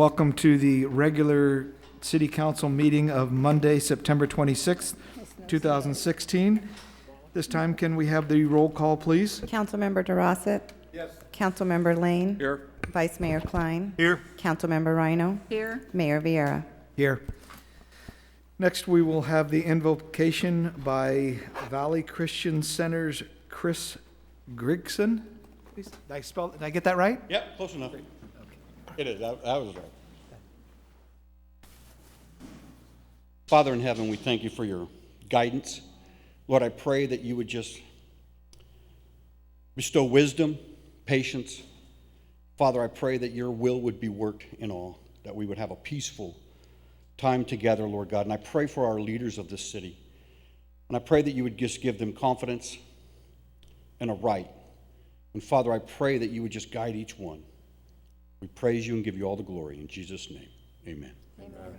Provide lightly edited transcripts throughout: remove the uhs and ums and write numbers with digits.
Welcome to the regular City Council meeting of Monday, September 26th, 2016. This time, can we have the roll call, please? Councilmember Durossette. Yes. Councilmember Lane. Here. Vice Mayor Kline. Here. Councilmember Ryno. Here. Mayor Vierra. Here. Next, we will have the invocation by Valley Christian Center's Chris Grigson. Did I get that right? Yep, close enough. It is. That was right. Father in heaven, we thank you for your guidance. Lord, I pray that you would just bestow wisdom, patience. Father, I pray that your will would be worked in all, that we would have a peaceful time together, Lord God. And I pray for our leaders of this city. And I pray that you would just give them confidence and a right. And Father, I pray that you would just guide each one. We praise you and give you all the glory. In Jesus' name, amen. Amen.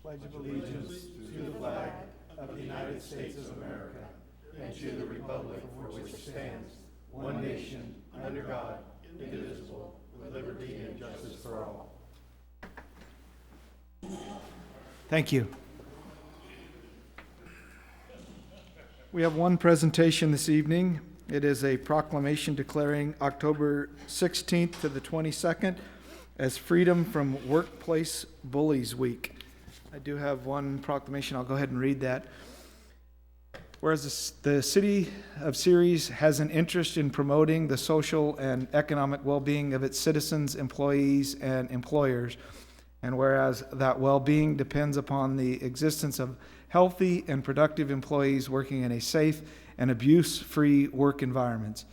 Pledge of allegiance to the flag of the United States of America and to the republic for which it stands, one nation, under God, indivisible, with liberty and justice for all. Thank you. We have one presentation this evening. It is a proclamation declaring October 16th to the 22nd as Freedom from Workplace Bullies Week. I do have one proclamation. I'll go ahead and read that. Whereas the City of Ceres has an interest in promoting the social and economic well-being of its citizens, employees, and employers, and whereas that well-being depends upon the existence of healthy and productive employees working in a safe and abuse-free work environments,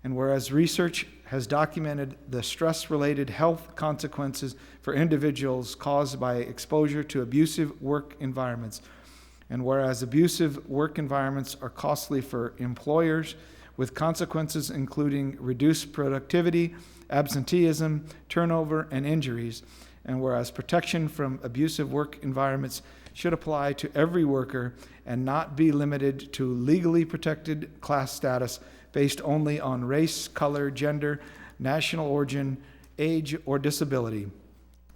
and whereas research has documented the stress-related health consequences for individuals caused by exposure to abusive work environments, and whereas abusive work environments are costly for employers with consequences including reduced productivity, absenteeism, turnover, and injuries, and whereas protection from abusive work environments should apply to every worker and not be limited to legally protected class status based only on race, color, gender, national origin, age, or disability.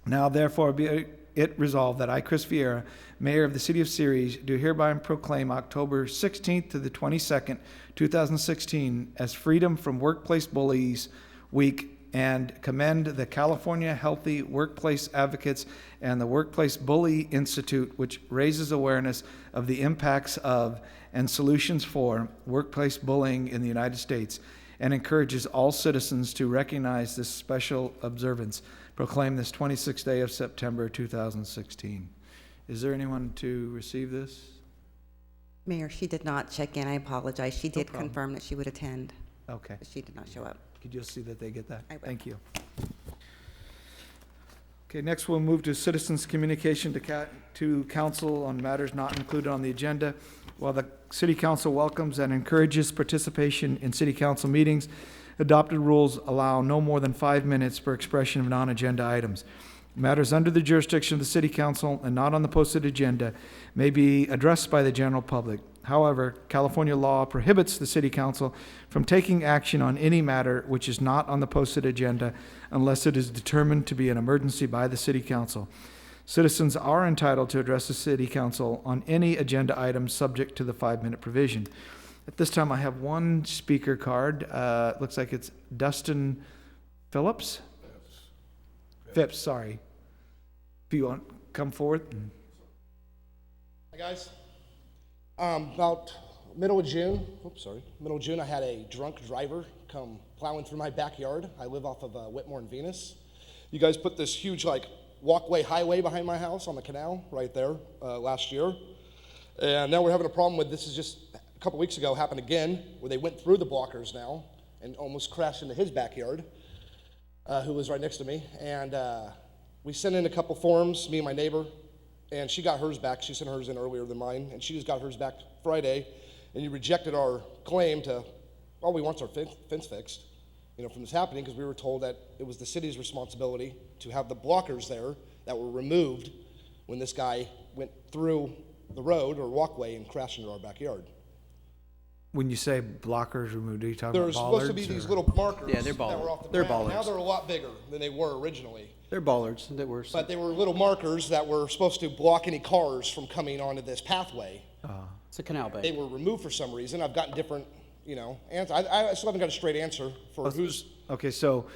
Now, therefore, be it resolved that I, Chris Vierra, Mayor of the City of Ceres, do hereby proclaim October 16th to the 22nd, 2016 as Freedom from Workplace Bullies Week, and commend the California Healthy Workplace Advocates and the Workplace Bully Institute, which raises awareness of the impacts of and solutions for workplace bullying in the United States, and encourages all citizens to recognize this special observance. Proclaim this 26th day of September 2016. Is there anyone to receive this? Mayor, she did not check in. I apologize. She did problem. confirm that she would attend, Okay. but she did not show up. Could you see that they get that? I will. Thank you. Okay, next we'll move to citizens' communication to council on matters not included on the agenda. While the City Council welcomes and encourages participation in City Council meetings, adopted rules allow no more than 5 minutes for expression of non-agenda items. Matters under the jurisdiction of the City Council and not on the posted agenda may be addressed by the general public. However, California law prohibits the City Council from taking action on any matter which is not on the posted agenda unless it is determined to be an emergency by the City Council. Citizens are entitled to address the City Council on any agenda item subject to the 5-minute provision. At this time, I have one speaker card. Looks like it's Dustin Phillips? Phipps, sorry. If you want to come forward. Hi guys. About middle of June, I had a drunk driver come plowing through my backyard. I live off of Whitmore and Venus. You guys put this huge walkway highway behind my house on the canal right there last year. And now we're having a problem with this. Is just a couple weeks ago happened again where they went through the blockers now and almost crashed into his backyard, who was right next to me. And we sent in a couple forms, me and my neighbor, and she got hers back. She sent hers in earlier than mine, and she just got hers back Friday. And you rejected our claim to, all we want is our fence fixed, from this happening, because we were told that it was the city's responsibility to have the blockers there that were removed when this guy went through the road or walkway and crashed into our backyard. When you say blockers removed, are you talking There about were bollards? supposed to be these or- little markers Yeah, they're that were bollards. off the They're ground. Now bollards. they're a lot bigger than they were originally. They're bollards that were. But they were little markers that were supposed to block any cars from coming onto this pathway. It's a canal They bank. were removed for some reason. I've gotten different, answers. I still haven't got a straight answer for who's. Okay, so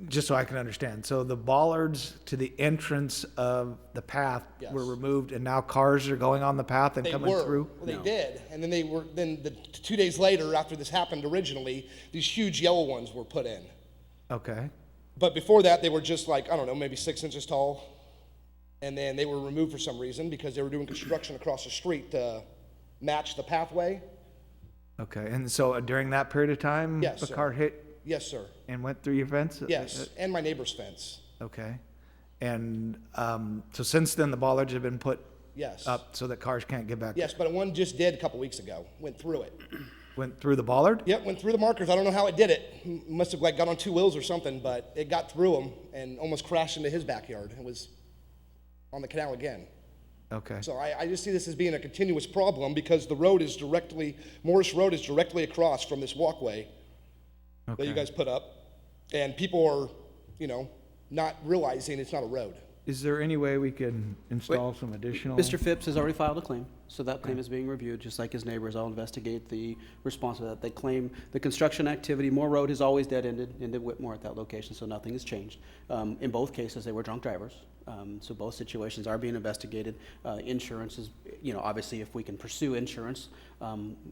just so I can understand, so the bollards to the entrance of the path Yes. were removed, and now cars are going on the path and They coming were. through? Well, they did, and then 2 days later, after this happened originally, these huge yellow ones were put in. Okay, But before that, they were just like, I don't know, maybe 6 inches tall. And then they were removed for some reason because they were doing construction across the street to match the pathway. okay, and so during that period of time? Yes, The sir. car hit Yes, sir. and went through your fence? Yes, and my neighbor's fence. Okay, and, so since then, the bollards have been put Yes. up so that cars can't get back? Yes, but one just did a couple weeks ago. Went through it. Went through the bollard? Yep, went through the markers. I don't know how it did it. Must have got on 2 wheels or something, but it got through them and almost crashed into his backyard. It was on the canal again. Okay, So I just see this as being a continuous problem because the road is Morris Road is directly across from this walkway that you Okay. guys put up. And people are, not realizing it's not a road. is there any way we can install some additional? Mr. Phipps has already filed a claim, so that claim is being reviewed, just like his neighbors. I'll investigate the response to that. They claim the construction activity, Moore Road has always dead-ended into Whitmore at that location, so nothing has changed. In both cases, they were drunk drivers, so both situations are being investigated. Insurance is, obviously, if we can pursue insurance,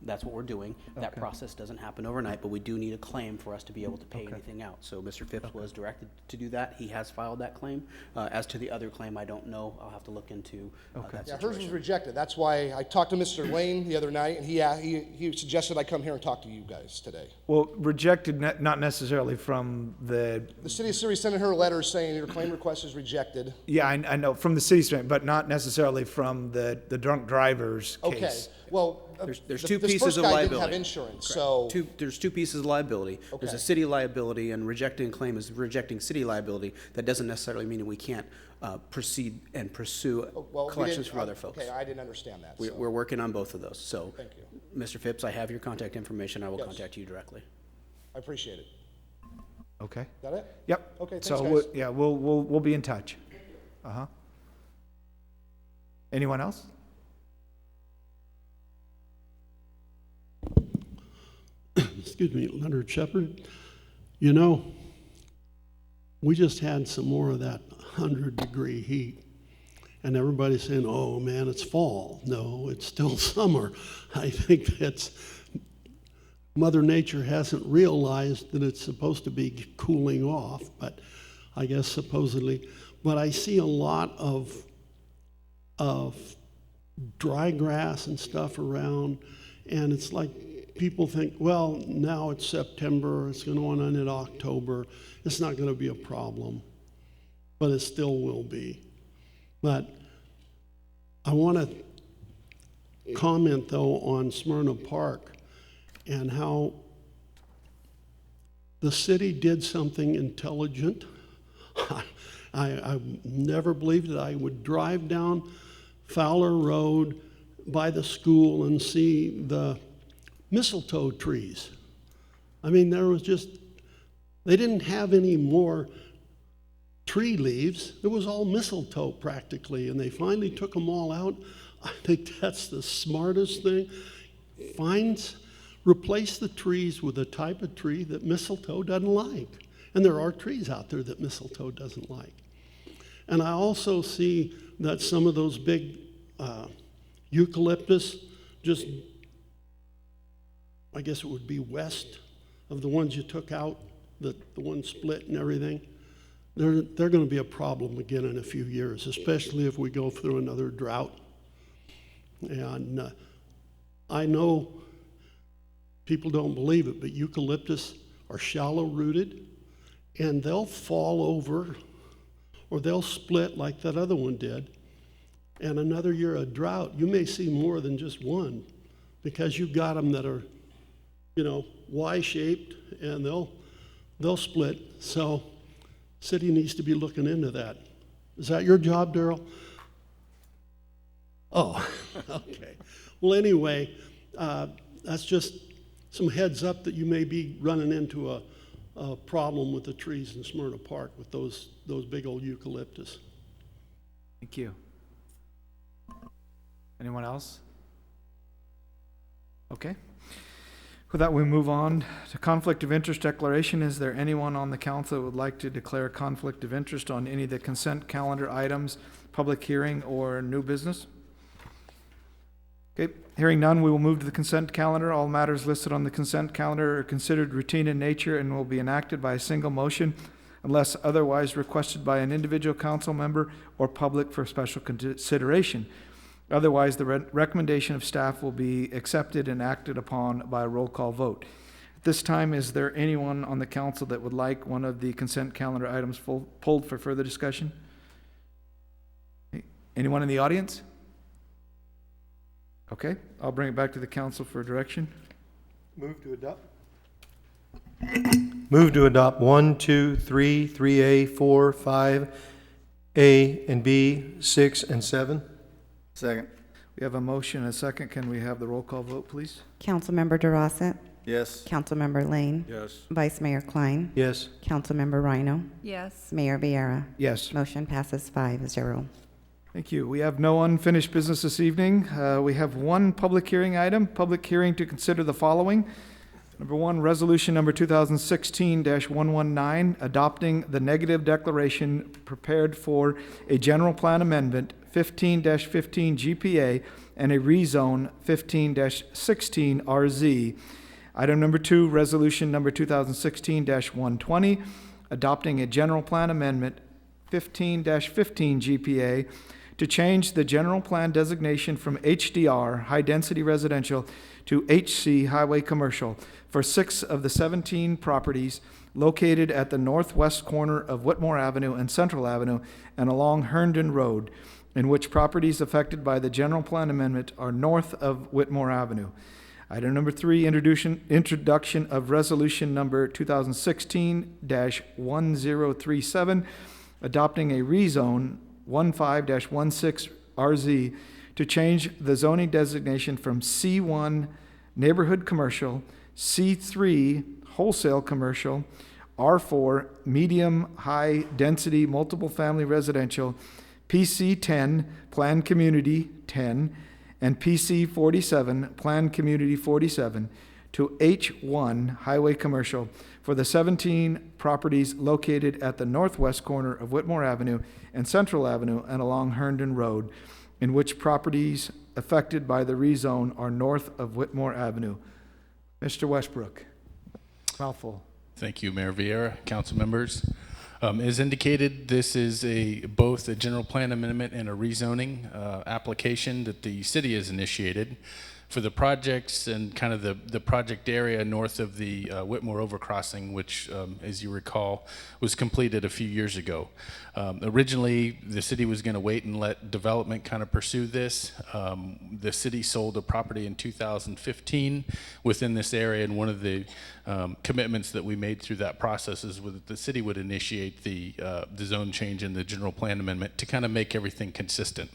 that's what we're doing. That process doesn't happen overnight, but we do need a claim for us to be able to pay anything out. So Mr. Phipps was directed to do that. He has filed that claim. As to the other claim, I don't know. I'll have to look into that Yeah, hers situation. was rejected. That's why I talked to Mr. Lane the other night, and he suggested I come here and talk to you guys today. Well, rejected, not necessarily from the, The city of Surrey sent her a letter saying your claim request is rejected. yeah, I know, from the city strength, but not necessarily from the drunk driver's Okay, case. well, There's the- two this pieces first of guy liability. didn't have insurance, so. There's two pieces of liability. There's a Okay. city liability, and rejecting a claim is rejecting city liability. That doesn't necessarily mean that we can't proceed and pursue Well, we collections didn't- from other folks. Okay, I didn't understand that, so. We're working on both of those, so. Thank you. Mr. Phipps, I have your contact information. I will Yes. contact you directly. I appreciate it. Okay, Is that it? yep. Okay, thanks, So, guys. yeah, we'll be in touch. Uh-huh. Anyone else? Excuse me, Leonard Shepard. We just had some more of that 100-degree heat, and everybody's saying, oh, man, it's fall. No, it's still summer. I think that's Mother Nature hasn't realized that it's supposed to be cooling off, but I guess supposedly. But I see a lot of dry grass and stuff around, and it's like people think, well, now it's September, it's going on into October, it's not going to be a problem, but it still will be. But I want to comment, though, on Smyrna Park and how the city did something intelligent. I never believed that I would drive down Fowler Road by the school and see the mistletoe trees. I mean, they didn't have any more tree leaves. It was all mistletoe practically, and they finally took them all out. I think that's the smartest thing. Replace the trees with a type of tree that mistletoe doesn't like. And there are trees out there that mistletoe doesn't like. And I also see that some of those big eucalyptus, I guess it would be west of the ones you took out, the one split and everything, they're going to be a problem again in a few years, especially if we go through another drought. And I know people don't believe it, but eucalyptus are shallow rooted, and they'll fall over or they'll split like that other one did. And another year of drought, you may see more than just one, because you've got them that are, Y-shaped, and they'll split. So city needs to be looking into that. Is that your job, Daryl? Oh, okay. Well, anyway, that's just some heads up that you may be running into a problem with the trees in Smyrna Park with those big old eucalyptus. Thank you. Anyone else? Okay. With that, we move on to conflict of interest declaration. Is there anyone on the council that would like to declare a conflict of interest on any of the consent calendar items, public hearing, or new business? Okay, hearing none, we will move to the consent calendar. All matters listed on the consent calendar are considered routine in nature and will be enacted by a single motion unless otherwise requested by an individual council member or public for special consideration. Otherwise, the recommendation of staff will be accepted and acted upon by a roll call vote. At this time, is there anyone on the council that would like one of the consent calendar items pulled for further discussion? Anyone in the audience? Okay, I'll bring it back to the council for direction. Move to adopt. Move to adopt 1, 2, 3, 3A, 4, 5A, and B, 6, and 7. Second. We have a motion and a second. Can we have the roll call vote, please? Councilmember Durossette, Yes. Councilmember Lane, Yes. Vice Mayor Kline, Yes. Councilmember Ryno, Yes. Mayor Vierra. Yes. Motion passes 5-0. Thank you. We have no unfinished business this evening. We have one public hearing item, public hearing to consider the following. Number one, resolution number 2016-119, adopting the negative declaration prepared for a general plan amendment 15-15 GPA and a rezone 15-16 RZ. Item number two, resolution number 2016-120, adopting a general plan amendment 15-15 GPA to change the general plan designation from HDR, High Density Residential, to HC, Highway Commercial, for 6 of the 17 properties located at the northwest corner of Whitmore Avenue and Central Avenue and along Herndon Road, in which properties affected by the general plan amendment are north of Whitmore Avenue. Item number 3, introduction of resolution number 2016-1037, adopting a rezone 15-16 RZ to change the zoning designation from C1 Neighborhood Commercial, C3 Wholesale Commercial, R4 Medium High Density Multiple Family Residential, PC 10 Planned Community 10, and PC 47 Planned Community 47 to H1 Highway Commercial for the 17 properties located at the northwest corner of Whitmore Avenue and Central Avenue and along Herndon Road, in which properties affected by the rezone are north of Whitmore Avenue. Mr. Westbrook. Mouthful. Thank you, Mayor Vierra, council members. As indicated, this is both a general plan amendment and a rezoning application that the city has initiated for the projects and kind of the project area north of the Whitmore overcrossing, which, as you recall, was completed a few years ago. Originally, the city was going to wait and let development kind of pursue this. The city sold a property in 2015 within this area, and one of the commitments that we made through that process is that the city would initiate the zone change in the general plan amendment to kind of make everything consistent.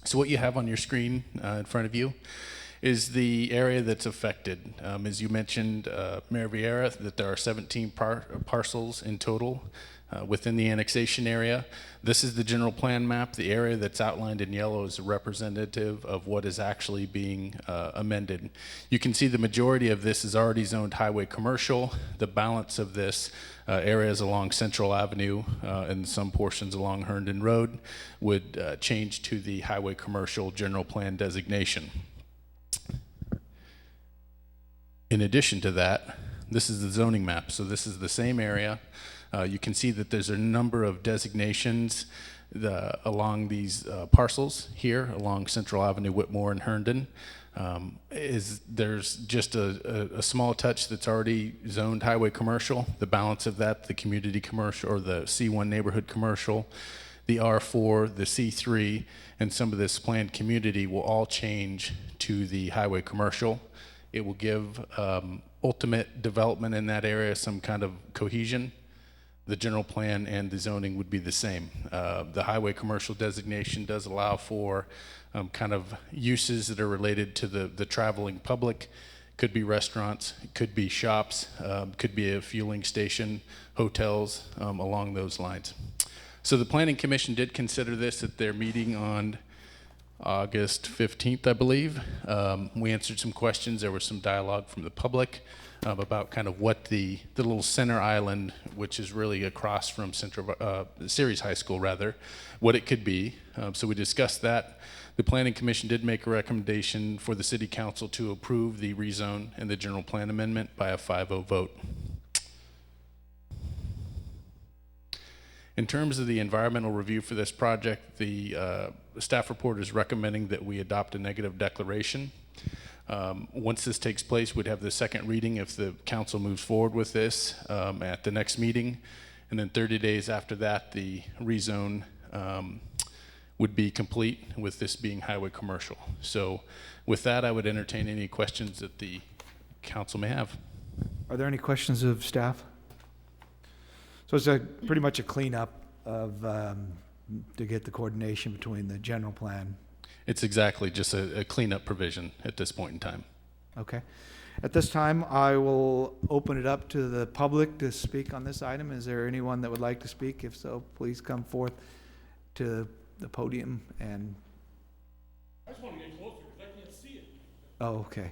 So what you have on your screen in front of you is the area that's affected. As you mentioned, Mayor Vierra, that there are 17 parcels in total within the annexation area. This is the general plan map. The area that's outlined in yellow is representative of what is actually being amended. You can see the majority of this is already zoned highway commercial. The balance of this areas along Central Avenue and some portions along Herndon Road would change to the highway commercial general plan designation. In addition to that, this is the zoning map. So this is the same area. You can see that there's a number of designations along these parcels here along Central Avenue, Whitmore, and Herndon. There's just a small touch that's already zoned highway commercial. The balance of that, the community commercial or the C1 neighborhood commercial, the R4, the C3, and some of this planned community will all change to the highway commercial. It will give ultimate development in that area some kind of cohesion. The general plan and the zoning would be the same. The highway commercial designation does allow for kind of uses that are related to the traveling public, Could be restaurants, could be shops, could be a fueling station, hotels, along those lines. So the Planning Commission did consider this at their meeting on August 15th, I believe. We answered some questions. There was some dialogue from the public about kind of what the little center island, which is really across from Ceres High School rather, what it could be. So we discussed that. The Planning Commission did make a recommendation for the City Council to approve the rezone and the general plan amendment by a 5-0 vote. In terms of the environmental review for this project, the staff report is recommending that we adopt a negative declaration. Once this takes place, we'd have the second reading if the council moves forward with this at the next meeting. And then 30 days after that, the rezone would be complete with this being highway commercial. So with that, I would entertain any questions that the council may have. Are there any questions of staff? So it's pretty much a cleanup of, to get the coordination between the general plan. It's exactly just a cleanup provision at this point in time. Okay. At this time, I will open it up to the public to speak on this item. Is there anyone that would like to speak? If so, please come forth to the podium and... I just want to get closer because I can't see it. Oh, okay.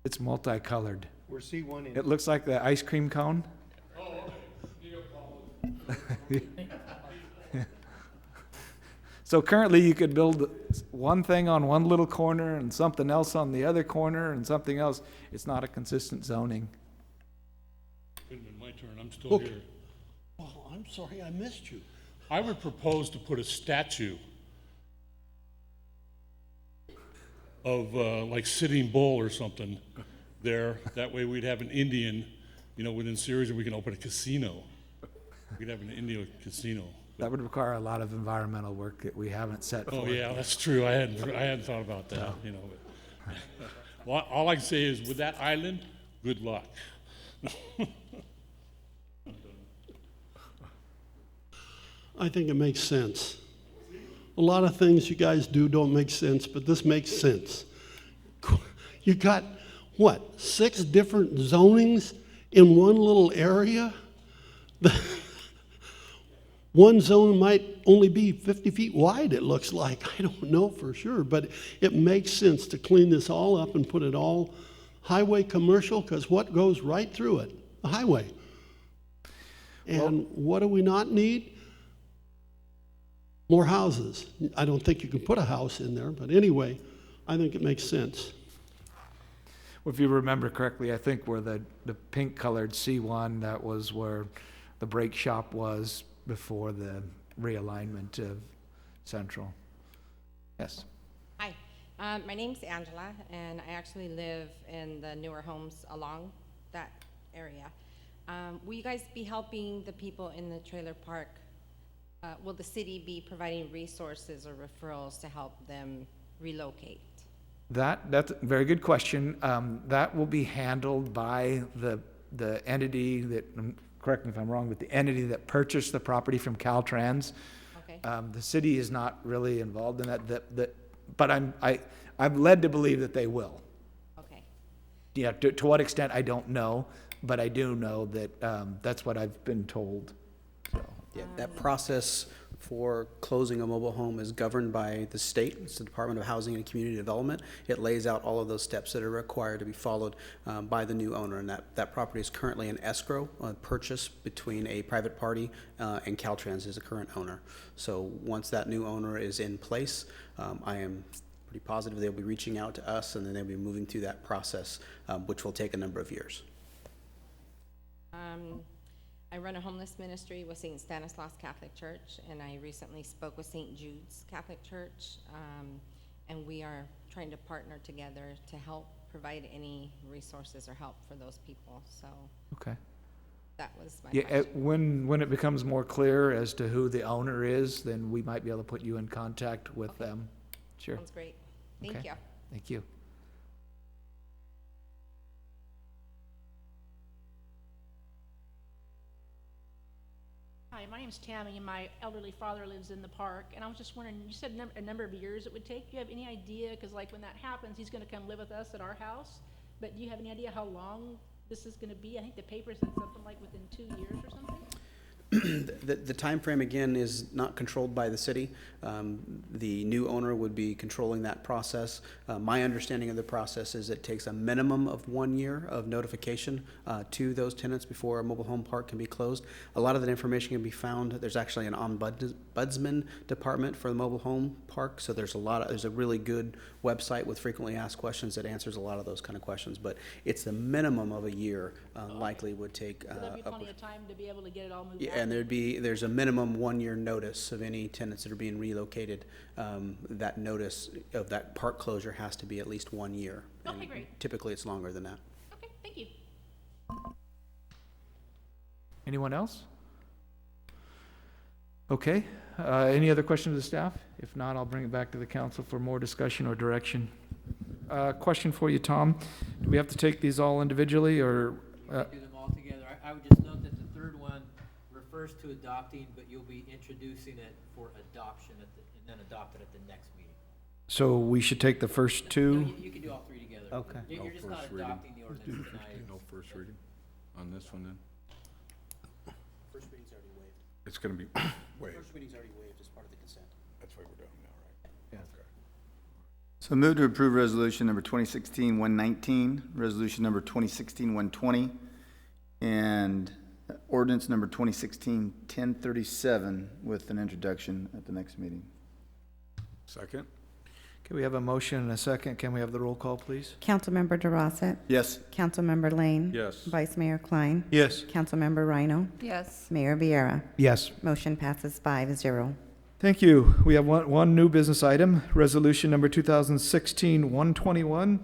It's multicolored. We're C1 in. It looks like the ice cream cone. So currently you could build one thing on one little corner and something else on the other corner and something else. It's not a consistent zoning. Could've been my turn, I'm still here. Oh, I'm sorry, I missed you. I would propose to put a statue of, like Sitting Bull or something there. That way we'd have an Indian, you know, within Ceres, and we can open a casino. We'd have an Indian casino. That would require a lot of environmental work that we haven't set forth. Oh, yeah, that's true. I hadn't thought about that, you know. But, well, all I can say is with that island, good luck. I think it makes sense. A lot of things you guys do don't make sense, but this makes sense. You got, what, 6 different zonings in one little area? One zone might only be 50 feet wide, it looks like. I don't know for sure, but it makes sense to clean this all up and put it all highway commercial, because what goes right through it? The highway. And what do we not need? More houses. I don't think you can put a house in there, but anyway, I think it makes sense. If you remember correctly, I think where the pink colored C1, that was where the brake shop was before the realignment of Central. Yes. Hi, my name's Angela, and I actually live in the newer homes along that area. Will you guys be helping the people in the trailer park? Will the city be providing resources or referrals to help them relocate? That's a very good question. That will be handled by the entity that, correct me if I'm wrong, but the entity that purchased the property from Caltrans. Okay. The city is not really involved in that, but I'm led to believe that they will. Okay. Yeah, to what extent, I don't know, but I do know that that's what I've been told. So. Yeah, that process for closing a mobile home is governed by the state. It's the Department of Housing and Community Development. It lays out all of those steps that are required to be followed by the new owner, and that property is currently in escrow, purchase between a private party and Caltrans is the current owner. So once that new owner is in place, I am pretty positive they'll be reaching out to us, and then they'll be moving through that process, which will take a number of years. I run a homeless ministry with St. Stanislaus Catholic Church, and I recently spoke with St. Jude's Catholic Church, and we are trying to partner together to help provide any resources or help for those people. So Okay. that was my Yeah, question. when it becomes more clear as to who the owner is, then we might be able to put you in contact with them. Sure. Sounds great. Thank Okay. you. Thank you. Hi, my name's Tammy, and my elderly father lives in the park, and I was just wondering, you said a number of years it would take. Do you have any idea? Because like when that happens, he's gonna come live with us at our house, but do you have any idea how long this is gonna be? I think the paper said something like within 2 years or something. The timeframe, again, is not controlled by the city. The new owner would be controlling that process. My understanding of the process is it takes a minimum of 1 year of notification to those tenants before a mobile home park can be closed. A lot of that information can be found. There's actually an ombudsman department for the mobile home park, so there's a really good website with frequently asked questions that answers a lot of those kind of questions. But it's the minimum of a year likely would take. So there'd be plenty of time to be able to get it all moved Yeah, out? and there's a minimum 1 year notice of any tenants that are being relocated. That notice of that park closure has to be at least 1 year. Okay, And great. typically, it's longer than that. Okay, thank you. Anyone else? Okay, any other questions of the staff? If not, I'll bring it back to the council for more discussion or direction. Question for you, Tom. Do we have to take these all individually, or? Do them all together. I would just note that the third one refers to adopting, but you'll be introducing it for adoption and then adopt it at the next meeting. So we should take the first No, two? you can do all three together. Okay. You're just not adopting the ordinance tonight. No first reading on this one then? First reading's already waived. It's gonna be waived. First reading's already waived as part of the consent. That's what we're doing now, right? Okay. So move to approve resolution number 2016-119, resolution number 2016-120, and ordinance number 2016-1037 with an introduction at the next meeting. Second? Okay, we have a motion and a second. Can we have the roll call, please? Councilmember Durossette. Yes. Councilmember Lane. Yes. Vice Mayor Kline. Yes. Councilmember Ryno. Yes. Mayor Vierra. Yes. Motion passes 5-0. Thank you. We have one new business item, resolution number 2016-121,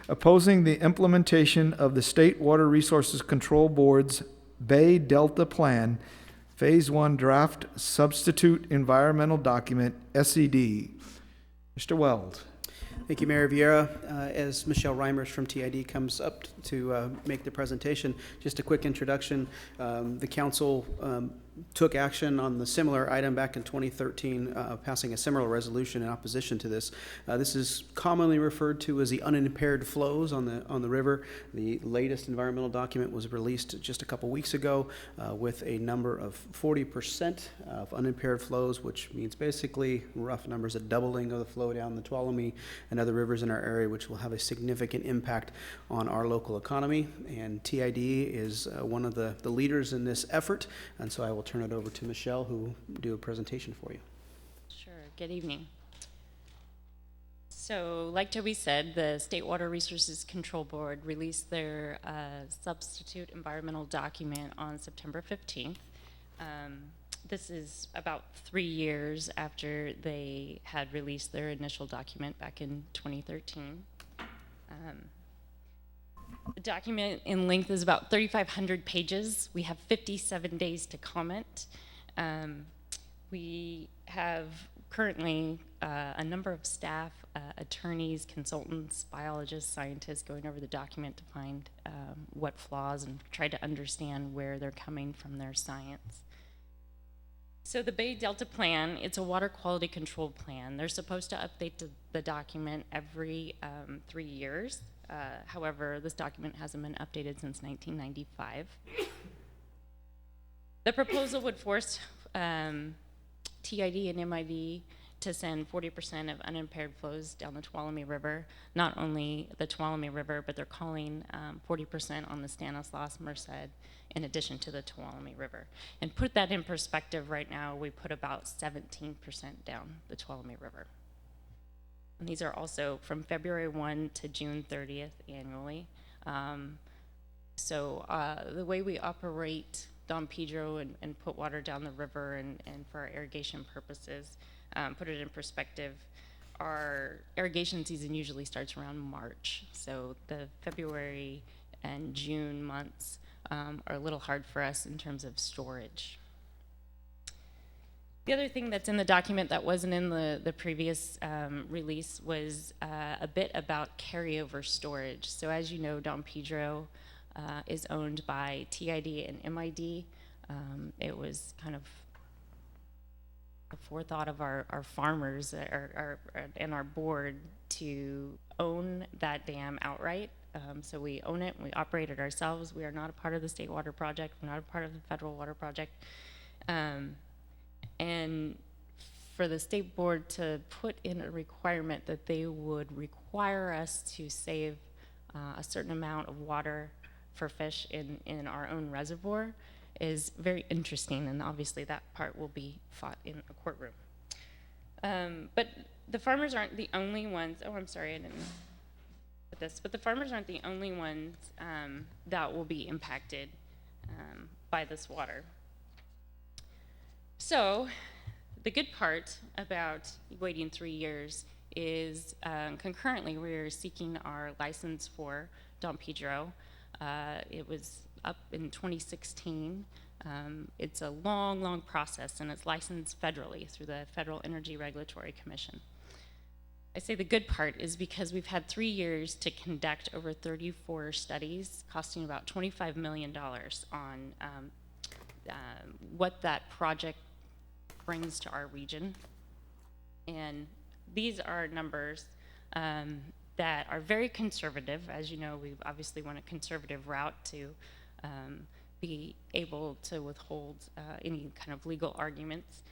opposing the implementation of the State Water Resources Control Board's Bay Delta Plan, Phase 1 Draft Substitute Environmental Document, SED. Mr. Weld. Thank you, Mayor Vierra. As Michelle Reimers from TID comes up to make the presentation, just a quick introduction. The council took action on the similar item back in 2013, passing a similar resolution in opposition to this. This is commonly referred to as the unimpaired flows on the river. The latest environmental document was released just a couple weeks ago with a number of 40% of unimpaired flows, which means basically rough numbers, a doubling of the flow down the Tuolumne and other rivers in our area, which will have a significant impact on our local economy. And TID is one of the leaders in this effort, and so I will turn it over to Michelle, who will do a presentation for you. Sure. Good evening. So, like Toby said, the State Water Resources Control Board released their substitute environmental document on September 15th. This is about 3 years after they had released their initial document back in 2013. The document in length is about 3,500 pages. We have 57 days to comment. We have currently a number of staff, attorneys, consultants, biologists, scientists going over the document to find what flaws and try to understand where they're coming from their science. So the Bay Delta Plan, it's a water quality control plan. They're supposed to update the document every 3 years. However, this document hasn't been updated since 1995. The proposal would force TID and MID to send 40% of unimpaired flows down the Tuolumne River. Not only the Tuolumne River, but they're calling 40% on the Stanislaus, Merced, in addition to the Tuolumne River. And put that in perspective, right now we put about 17% down the Tuolumne River. And these are also from February 1 to June 30th annually. So the way we operate Don Pedro and put water down the river and for our irrigation purposes, put it in perspective, our irrigation season usually starts around March. So the February and June months are a little hard for us in terms of storage. The other thing that's in the document that wasn't in the previous release was a bit about carryover storage. So as you know, Don Pedro is owned by TID and MID. It was kind of the forethought of our farmers and our board to own that dam outright. So we own it, we operate it ourselves. We are not a part of the state water project. We're not a part of the federal water project. And for the state board to put in a requirement that they would require us to save a certain amount of water for fish in our own reservoir is very interesting, and obviously that part will be fought in a courtroom. But the farmers aren't the only ones. Oh, I'm sorry, I didn't put this. But the farmers aren't the only ones that will be impacted by this water. So the good part about waiting 3 years is concurrently we're seeking our license for Don Pedro. It was up in 2016. It's a long process, and it's licensed federally through the Federal Energy Regulatory Commission. I say the good part is because we've had 3 years to conduct over 34 studies costing about $25 million on what that project brings to our region. And these are numbers that are very conservative. As you know, we obviously went a conservative route to be able to withhold any kind of legal arguments.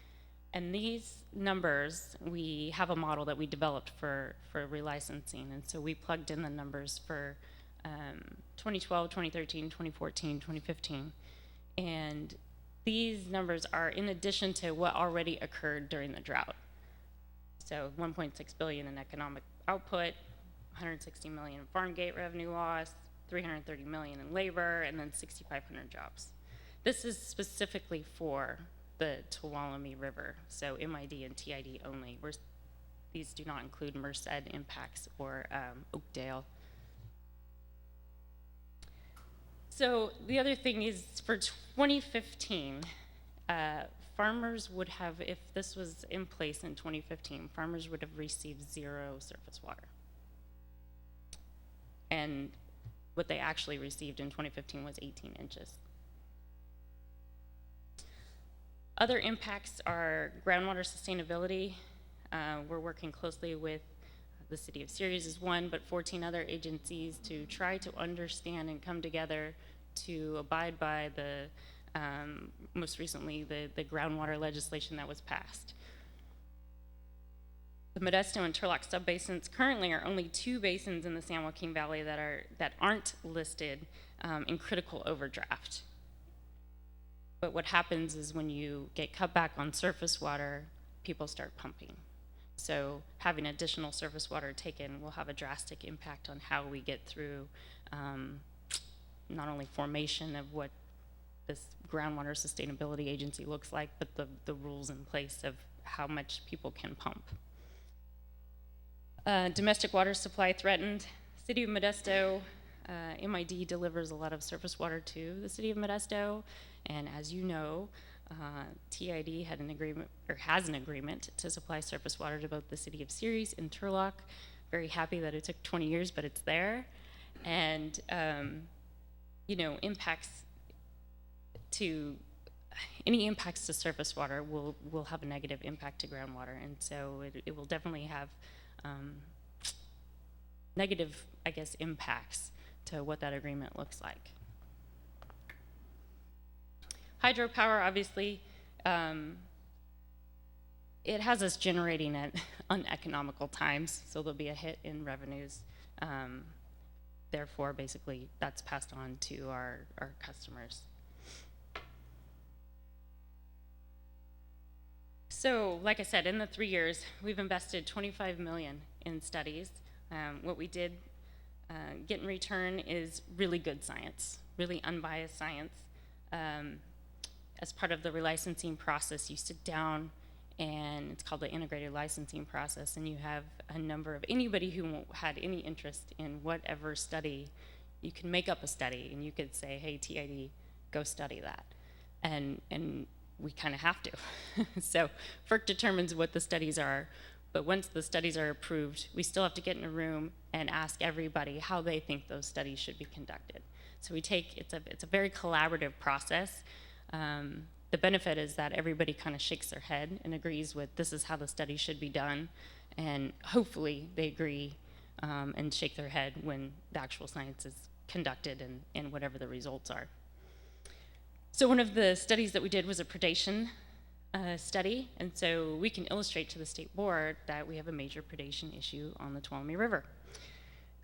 And these numbers, we have a model that we developed for relicensing, and so we plugged in the numbers for 2012, 2013, 2014, 2015. And these numbers are in addition to what already occurred during the drought. So 1.6 billion in economic output, 160 million in farm gate revenue loss, 330 million in labor, and then 6,500 jobs. This is specifically for the Tuolumne River, so MID and TID only. These do not include Merced impacts or Oakdale. So the other thing is for 2015, farmers would have, if this was in place in 2015, farmers would have received 0 surface water. And what they actually received in 2015 was 18 inches. Other impacts are groundwater sustainability. We're working closely with the City of Ceres is one, but 14 other agencies to try to understand and come together to abide by the, most recently, the groundwater legislation that was passed. The Modesto and Turlock subbasins currently are only 2 basins in the San Joaquin Valley that aren't listed in critical overdraft. But what happens is when you get cut back on surface water, people start pumping. So having additional surface water taken will have a drastic impact on how we get through not only formation of what this groundwater sustainability agency looks like, but the rules in place of how much people can pump. Domestic water supply threatened. City of Modesto, MID delivers a lot of surface water to the City of Modesto, and as you know, TID had an agreement, or has an agreement, to supply surface water to both the City of Ceres and Turlock. Very happy that it took 20 years, but it's there. And you know, any impacts to surface water will have a negative impact to groundwater, and so it will definitely have negative, I guess, impacts to what that agreement looks like. Hydropower, obviously, it has us generating at uneconomical times, so there'll be a hit in revenues. Therefore, basically, that's passed on to our customers. So, like I said, in the 3 years, we've invested $25 million in studies. What we did get in return is really good science, really unbiased science. As part of the relicensing process, you sit down, and it's called the integrated licensing process, and you have a number of anybody who had any interest in whatever study. You can make up a study, and you could say, hey, TID, go study that. And we kind of have to. So FERC determines what the studies are, but once the studies are approved, we still have to get in a room and ask everybody how they think those studies should be conducted. So it's a very collaborative process. The benefit is that everybody kind of shakes their head and agrees with this is how the study should be done, and hopefully they agree and shake their head when the actual science is conducted and whatever the results are. So one of the studies that we did was a predation study, and so we can illustrate to the state board that we have a major predation issue on the Tuolumne River.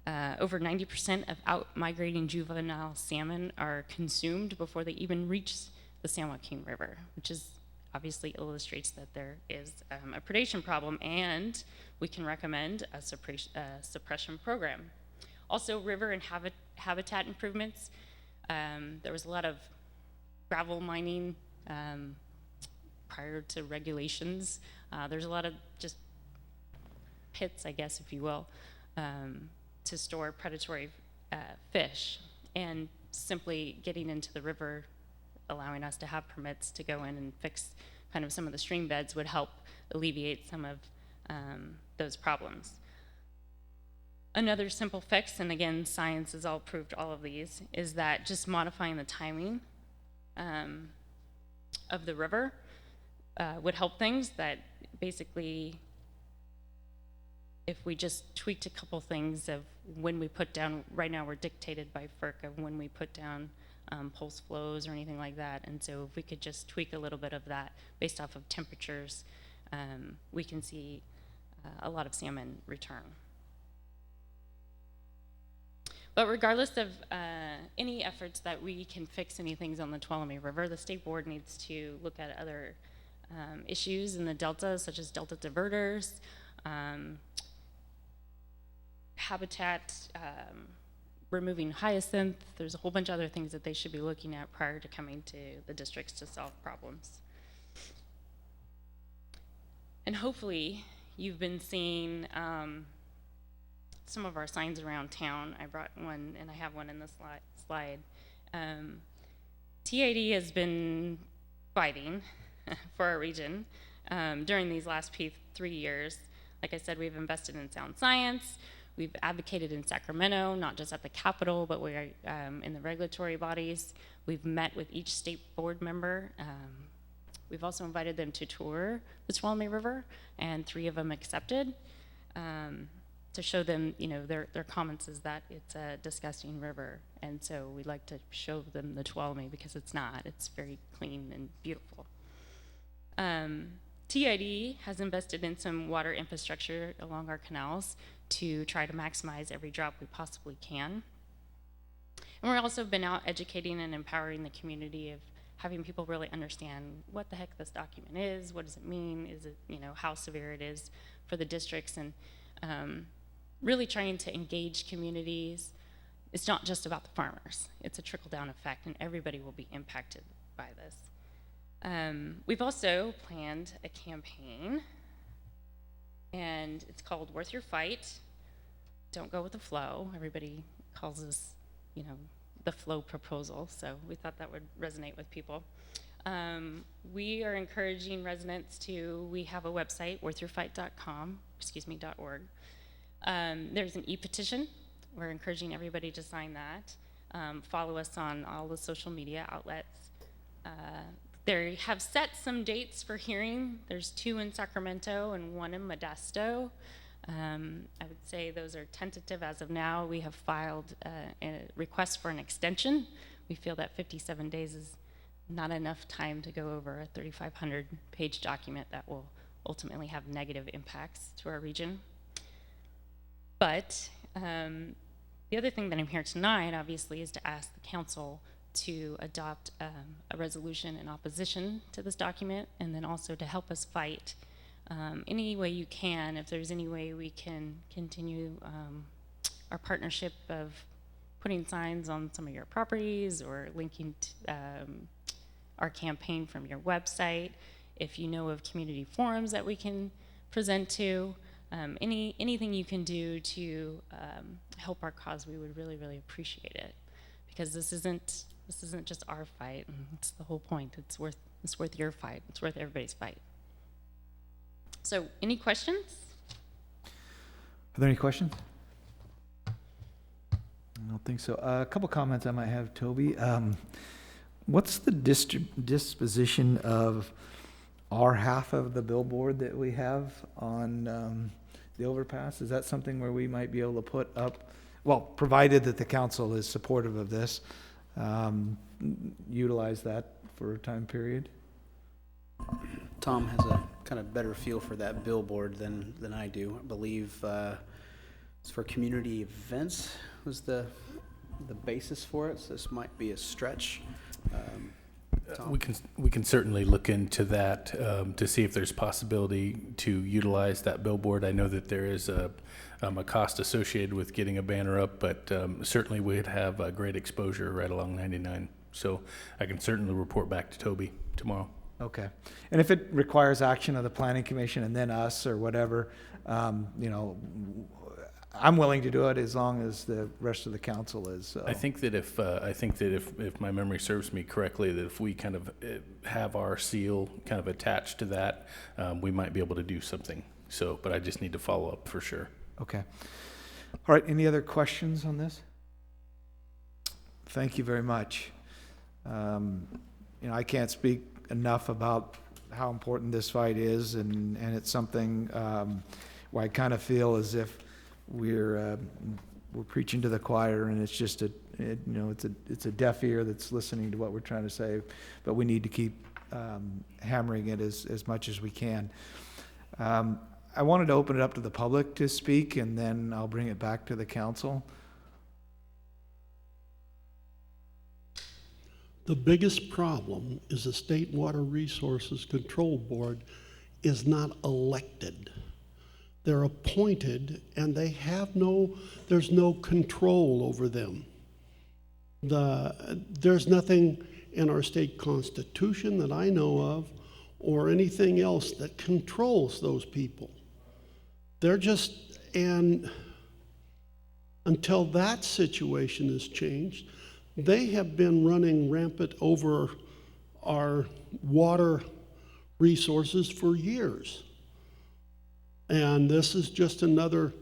Over 90% of out-migrating juvenile salmon are consumed before they even reach the San Joaquin River, which is obviously illustrates that there is a predation problem, and we can recommend a suppression program. Also, river and habitat improvements. There was a lot of gravel mining prior to regulations. There's a lot of just pits, I guess, if you will, to store predatory fish, and simply getting into the river, allowing us to have permits to go in and fix kind of some of the stream beds would help alleviate some of those problems. Another simple fix, and again, science has all proved all of these, is that just modifying the timing of the river would help things. That basically, if we just tweaked a couple things of when we put down, right now we're dictated by FERC of when we put down pulse flows or anything like that, and so if we could just tweak a little bit of that based off of temperatures, we can see a lot of salmon return. But regardless of any efforts that we can fix any things on the Tuolumne River, the state board needs to look at other issues in the delta, such as delta diverters, habitat, removing hyacinth. There's a whole bunch of other things that they should be looking at prior to coming to the districts to solve problems. And hopefully you've been seeing some of our signs around town. I brought one, and I have one in the slide. TID has been fighting for our region during these last 3 years. Like I said, we've invested in sound science. We've advocated in Sacramento, not just at the Capitol, but we're in the regulatory bodies. We've met with each state board member. We've also invited them to tour the Tuolumne River, and 3 of them accepted to show them, you know, their comments is that it's a disgusting river, and so we'd like to show them the Tuolumne because it's not. It's very clean and beautiful. TID has invested in some water infrastructure along our canals to try to maximize every drop we possibly can. And we've also been out educating and empowering the community of having people really understand what the heck this document is, what does it mean, is it, you know, how severe it is for the districts, and really trying to engage communities. It's not just about the farmers. It's a trickle-down effect, and everybody will be impacted by this. We've also planned a campaign, and it's called Worth Your Fight. Don't go with the flow. Everybody calls this, you know, the flow proposal, so we thought that would resonate with people. We are encouraging residents to, we have a website, worthyourfight.com, .org. There's an e-petition. We're encouraging everybody to sign that. Follow us on all the social media outlets. They have set some dates for hearing. There's 2 in Sacramento and 1 in Modesto. I would say those are tentative as of now. We have filed a request for an extension. We feel that 57 days is not enough time to go over a 3,500-page document that will ultimately have negative impacts to our region. But the other thing that I'm here tonight, obviously, is to ask the council to adopt a resolution in opposition to this document, and then also to help us fight any way you can, if there's any way we can continue our partnership of putting signs on some of your properties or linking to, our campaign from your website. If you know of community forums that we can present to, anything you can do to help our cause, we would really, really appreciate it, because this isn't just our fight. It's the whole point. It's worth your fight. It's worth everybody's fight. So, any questions? Are there any questions? I don't think so. A couple comments I might have, Toby. What's the disposition of our half of the billboard that we have on the overpass? Is that something where we might be able to put up, well, provided that the council is supportive of this, utilize that for a time period? Tom has a kind of better feel for that billboard than I do. I believe it's for community events was the basis for it, so this might be a stretch. Tom? We can certainly look into that to see if there's possibility to utilize that billboard. I know that there is a cost associated with getting a banner up, but certainly we'd have a great exposure right along 99. So I can certainly report back to Toby tomorrow. Okay. And if it requires action of the planning commission and then us or whatever, you know, I'm willing to do it as long as the rest of the council is. So. I think that if my memory serves me correctly, that if we kind of have our seal kind of attached to that, we might be able to do something. So, but I just need to follow up for sure. Okay. All right. Any other questions on this? Thank you very much. You know, I can't speak enough about how important this fight is, and it's something where I kind of feel as if we're preaching to the choir, and it's just it's a deaf ear that's listening to what we're trying to say, but we need to keep hammering it as much as we can. I wanted to open it up to the public to speak, and then I'll bring it back to the council. The biggest problem is the State Water Resources Control Board is not elected. They're appointed, and they have there's no control over them. There's nothing in our state constitution that I know of or anything else that controls those people. They're just, and until that situation is changed, they have been running rampant over our water resources for years. And this is just another,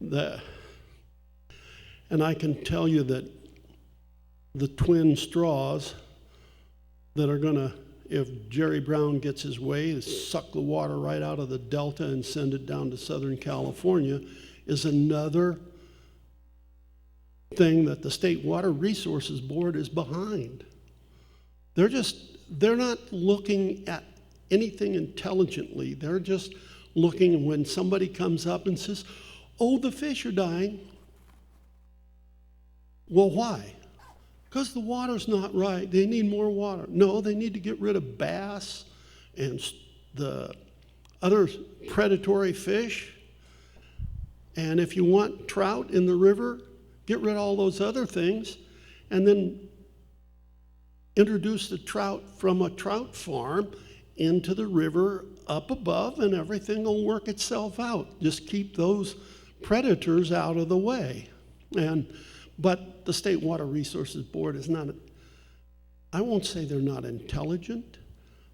and I can tell you that the twin straws that are gonna, if Jerry Brown gets his way, is suck the water right out of the Delta and send it down to Southern California, is another thing that the State Water Resources Board is behind. They're not looking at anything intelligently. They're just looking, when somebody comes up and says, oh, the fish are dying. Well, why? Because the water's not right. They need more water. No, they need to get rid of bass and the other predatory fish. And if you want trout in the river, get rid of all those other things, and then introduce the trout from a trout farm into the river up above, and everything will work itself out. Just keep those predators out of the way. But the State Water Resources Board is not, I won't say they're not intelligent,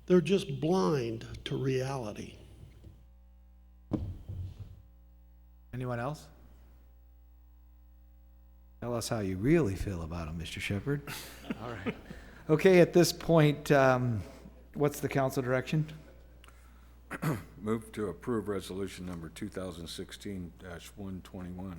they're just blind to reality. Anyone else? Tell us how you really feel about them, Mr. Shepherd. All right. Okay, at this point, what's the council direction? Move to approve resolution number 2016-121.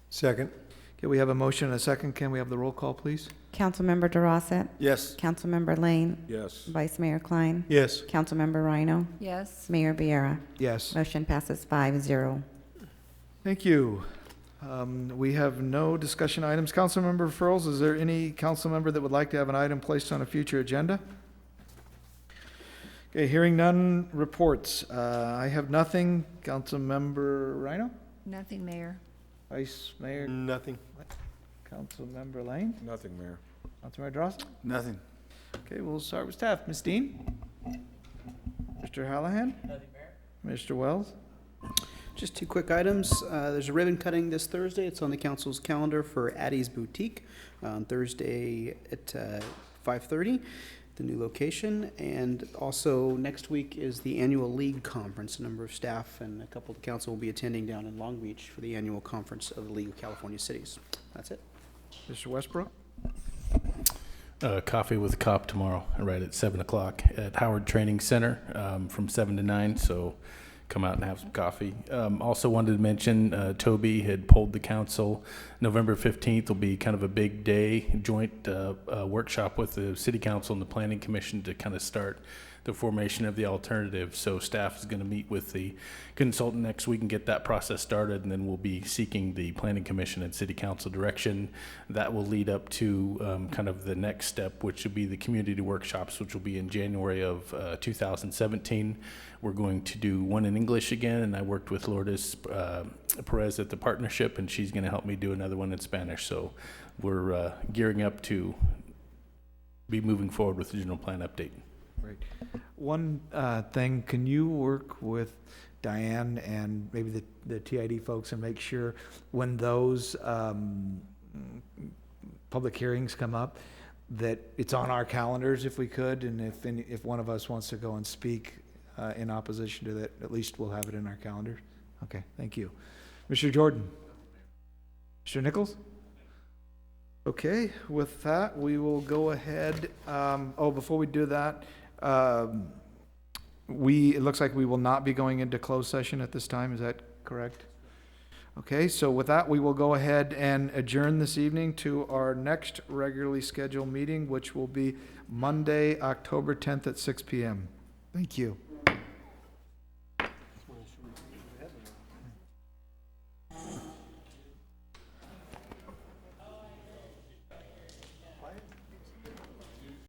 Second. Okay, we have a motion and a second. Can we have the roll call, please? Councilmember Durossette? Yes. Councilmember Lane? Yes. Vice Mayor Kline? Yes. Councilmember Ryno? Yes. Mayor Vierra? Yes. Motion passes 5-0. Thank you. We have no discussion items. Councilmember referrals, is there any council member that would like to have an item placed on a future agenda? Okay, hearing none, reports. I have nothing. Councilmember Ryno? Nothing, Mayor. Vice Mayor? Nothing. Councilmember Lane? Nothing, Mayor. Councilmember Drossett? Nothing. Okay, we'll start with staff. Ms. Dean? Mr. Hallahan? Nothing, Mayor. Mr. Wells? Just two quick items. There's a ribbon cutting this Thursday. It's on the council's calendar for Addie's Boutique on Thursday at 5:30, the new location. And also next week is the annual league conference. A number of staff and a couple of the council will be attending down in Long Beach for the annual conference of the League of California Cities. That's it. Mr. Westbrook? Coffee with Cop tomorrow, right at 7 o'clock at Howard Training Center, from 7 to 9, so come out and have some coffee. Also wanted to mention, Toby had polled the council. November 15th will be kind of a big day, joint workshop with the city council and the planning commission to kind of start the formation of the alternative. So staff is going to meet with the consultant next week and get that process started, and then we'll be seeking the planning commission and city council direction. That will lead up to kind of the next step, which will be the community workshops, which will be in January of 2017. We're going to do one in English again, and I worked with Lourdes Perez at the partnership, and she's going to help me do another one in Spanish. So we're gearing up to be moving forward with the general plan update. Right. One thing, can you work with Diane and maybe the TID folks and make sure when those public hearings come up that it's on our calendars if we could, and if one of us wants to go and speak in opposition to that, at least we'll have it in our calendars. Okay, thank you. Mr. Jordan? Mr. Nichols? Okay, with that, we will go ahead. Before we do that, it looks like we will not be going into closed session at this time. Is that correct? Okay, so with that, we will go ahead and adjourn this evening to our next regularly scheduled meeting, which will be Monday, October 10th at 6 p.m. Thank you.